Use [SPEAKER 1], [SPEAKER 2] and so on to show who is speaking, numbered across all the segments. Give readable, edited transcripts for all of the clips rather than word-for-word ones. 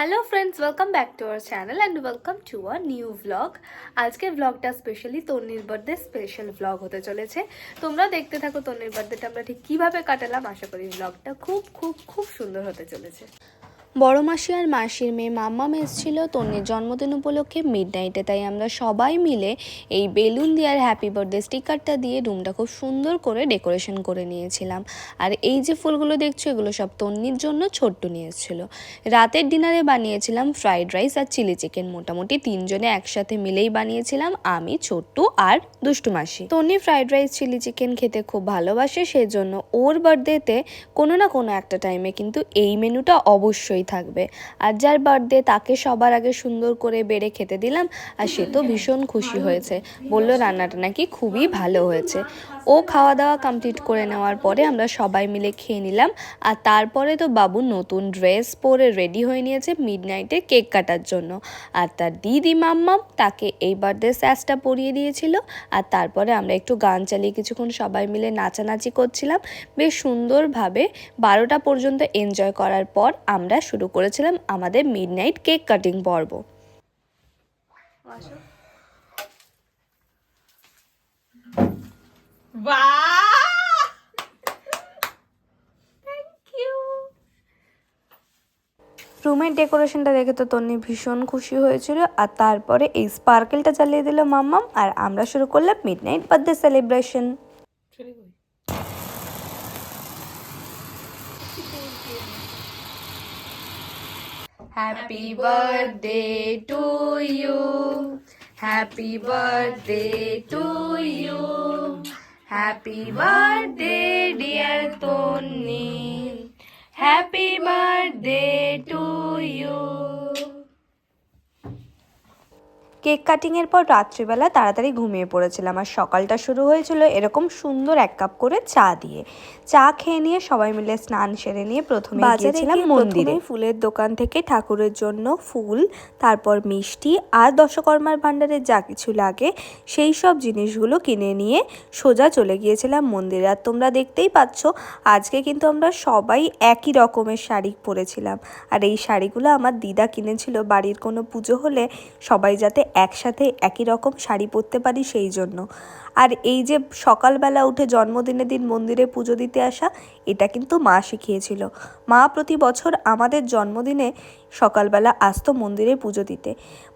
[SPEAKER 1] Hello friends, welcome back to our channel and welcome to a new vlog. আজকের ভ্লগটা specially তন্নির birthday special vlog হতে চলেছে। তোমরা দেখতে থাকো তন্নির বার্থডেটা আমরা ঠিক কীভাবে কাটালাম। আশা করি ভ্লগটা খুব খুব খুব সুন্দর হতে চলেছে।
[SPEAKER 2] বড় মাসি আর মাসির মেয়ে মাম্মাম এসেছিল তন্নির জন্মদিন উপলক্ষে মিডনাইটে, তাই আমরা সবাই মিলে এই বেলুন দিয়ে আর হ্যাপি বার্থডে স্টিকারটা দিয়ে রুমটা খুব সুন্দর করে ডেকোরেশন করে নিয়েছিলাম। আর এই যে ফুলগুলো দেখছো এগুলো সব তন্নির জন্য ছোট্ট নিয়ে এসেছিলো। রাতের ডিনারে বানিয়েছিলাম ফ্রাইড রাইস আর চিলি চিকেন, মোটামুটি তিনজনে একসাথে মিলেই বানিয়েছিলাম, আমি, ছোট্টু আর দুষ্টু মাসি। তন্নি ফ্রাইড রাইস চিলি চিকেন খেতে খুব ভালোবাসে, সেজন্য ওর বার্থডেতে কোনো না কোনো একটা টাইমে কিন্তু এই মেনুটা অবশ্যই থাকবে। আর যার বার্থডে তাকে সবার আগে সুন্দর করে বেড়ে খেতে দিলাম, আর সে তো ভীষণ খুশি হয়েছে, বলল রান্নাটা নাকি খুবই ভালো হয়েছে। ও খাওয়া দাওয়া কমপ্লিট করে নেওয়ার পরে আমরা সবাই মিলে খেয়ে নিলাম। আর তারপরে তো বাবু নতুন ড্রেস পরে রেডি হয়ে নিয়েছে মিডনাইটে কেক কাটার জন্য। আর তার দিদি মাম্মাম তাকে এই বার্থডে স্যাসটা পরিয়ে দিয়েছিল। আর তারপরে আমরা একটু গান চালিয়ে কিছুক্ষণ সবাই মিলে নাচানাচি করছিলাম বেশ সুন্দরভাবে। 12টা পর্যন্ত এনজয় করার পর আমরা শুরু করেছিলাম আমাদের মিডনাইট কেক কাটিং পর্ব। রুমের ডেকোরেশনটা দেখে তো তন্নি ভীষণ খুশি হয়েছিল। আর তারপরে এই স্পার্কেলটা চালিয়ে দিল মাম্মাম, আর আমরা শুরু করলাম midnight birthday celebration. Happy birthday to you, happy birthday to you, happy birthday dear Tonni, happy birthday to you. Cake কাটিংয়ের পর রাত্রিবেলা তাড়াতাড়ি ঘুমিয়ে পড়েছিলাম, আর সকালটা শুরু হয়েছিল এরকম সুন্দর 1 কাপ করে চা দিয়ে। চা খেয়ে নিয়ে সবাই মিলে স্নান সেরে নিয়ে প্রথমে গিয়েছিলাম মন্দিরে। ফুলের দোকান থেকে ঠাকুরের জন্য ফুল, তারপর মিষ্টি আর দশকর্মার ভাণ্ডারে যা কিছু লাগে সেই সব জিনিসগুলো কিনে নিয়ে সোজা চলে গিয়েছিলাম মন্দিরে। আর তোমরা দেখতেই পাচ্ছ আজকে কিন্তু আমরা সবাই একই রকমের শাড়ি পরেছিলাম। আর এই শাড়িগুলো আমার দিদা কিনেছিল বাড়ির কোনো পুজো হলে সবাই যাতে একসাথে একই রকম শাড়ি পরতে পারি সেই জন্য। আর এই যে সকালবেলা উঠে জন্মদিনের দিন মন্দিরে পুজো দিতে আসা, এটা কিন্তু মা শিখিয়েছিল। মা প্রতি বছর আমাদের জন্মদিনে সকালবেলা আসতো মন্দিরে পুজো দিতে।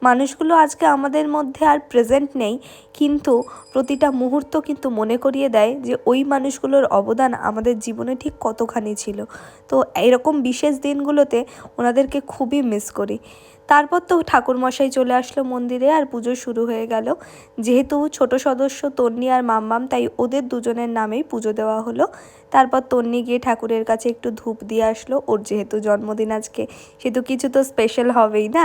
[SPEAKER 2] মানুষগুলো আজকে আমাদের মধ্যে আর প্রেজেন্ট নেই, কিন্তু প্রতিটা মুহূর্ত কিন্তু মনে করিয়ে দেয় যে ওই মানুষগুলোর অবদান আমাদের জীবনে ঠিক কতখানি ছিল। তো এরকম বিশেষ দিনগুলোতে ওনাদেরকে খুবই মিস করি। তারপর তো ঠাকুরমশাই চলে আসলো মন্দিরে আর পুজো শুরু হয়ে গেল। যেহেতু ছোট সদস্য তন্নি আর মাম্মাম, তাই ওদের দুজনের নামেই পুজো দেওয়া হলো। তারপর তন্নি গিয়ে ঠাকুরের কাছে একটু ধূপ দিয়ে আসলো, ওর যেহেতু জন্মদিন আজকে সেহেতু কিছু তো স্পেশাল হবেই না।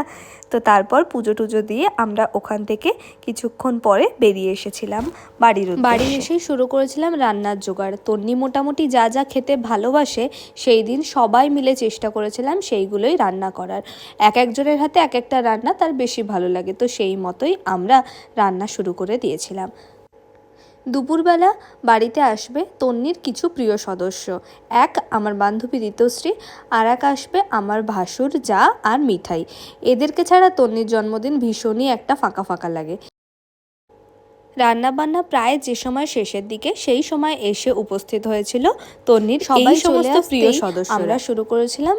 [SPEAKER 2] তো তারপর পুজো টুজো দিয়ে আমরা ওখান থেকে কিছুক্ষণ পরে বেরিয়ে এসেছিলাম বাড়ির উদ্দেশ্যে। বাড়ি এসেই শুরু করেছিলাম রান্নার জোগাড়। তন্নি মোটামুটি যা যা খেতে ভালোবাসে সেই দিন সবাই মিলে চেষ্টা করেছিলাম সেইগুলোই রান্না করার। এক একজনের হাতে এক একটা রান্না তার বেশি ভালো লাগে, তো সেই মতোই আমরা রান্না শুরু করে দিয়েছিলাম। দুপুরবেলা বাড়িতে আসবে তন্নির কিছু প্রিয় সদস্য। এক আমার বান্ধবী ঋতুশ্রী, আর এক আসবে আমার ভাসুর যা আর মিঠাই। এদেরকে ছাড়া তন্নির জন্মদিন ভীষণই একটা ফাঁকা ফাঁকা লাগে। রান্নাবান্না প্রায় যে সময় শেষের দিকে সেই সময় এসে উপস্থিত হয়েছিল তন্নির সবাই সমস্ত প্রিয় সদস্য। আমরা শুরু করেছিলাম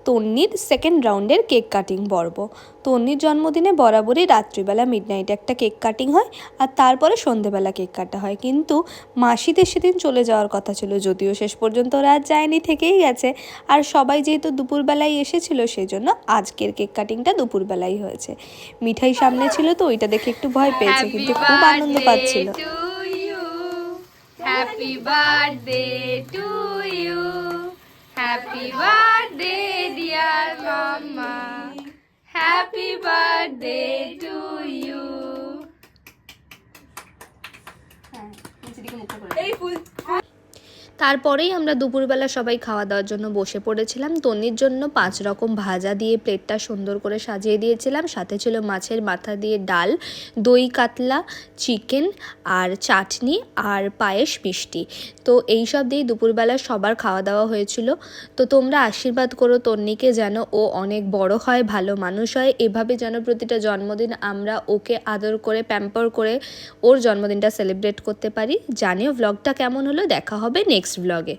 [SPEAKER 2] তন্নির সেকেন্ড রাউন্ডের কেক কাটিং পর্ব। তন্নির জন্মদিনে বরাবরই রাত্রিবেলা মিডনাইটে একটা কেক কাটিং হয়, আর তারপরে সন্ধেবেলা কেক কাটা হয়। কিন্তু মাসিদের সেদিন চলে যাওয়ার কথা ছিল, যদিও শেষ পর্যন্ত ওরা আর যায়নি, থেকেই গেছে। আর সবাই যেহেতু দুপুরবেলায় এসেছিল সেই জন্য আজকের কেক কাটিংটা দুপুরবেলাই হয়েছে। মিঠাই সামনে ছিল তো ওইটা দেখে একটু ভয় পেয়েছে, কিন্তু খুব আনন্দ পাচ্ছিল।
[SPEAKER 1] Happy birthday to you, happy birthday dear mumma, happy birthday to you. তারপরেই আমরা দুপুরবেলা সবাই খাওয়া দাওয়ার জন্য বসে পড়েছিলাম। তন্নির জন্য 5 রকম ভাজা দিয়ে প্লেটটা সুন্দর করে সাজিয়ে দিয়েছিলাম। সাথে ছিল মাছের মাথা দিয়ে ডাল, দই কাতলা, চিকেন আর চাটনি আর পায়েস মিষ্টি। তো এইসব দিয়ে দুপুরবেলা সবার খাওয়া দাওয়া হয়েছিল। তো তোমরা আশীর্বাদ করো তন্নিকে যেন ও অনেক বড় হয়, ভালো মানুষ হয়। এভাবে যেন প্রতিটা জন্মদিন আমরা ওকে আদর করে প্যাম্পার করে ওর জন্মদিনটা সেলিব্রেট করতে পারি। জানিও ব্লগটা কেমন হলো, দেখা হবে নেক্সট ব্লগে।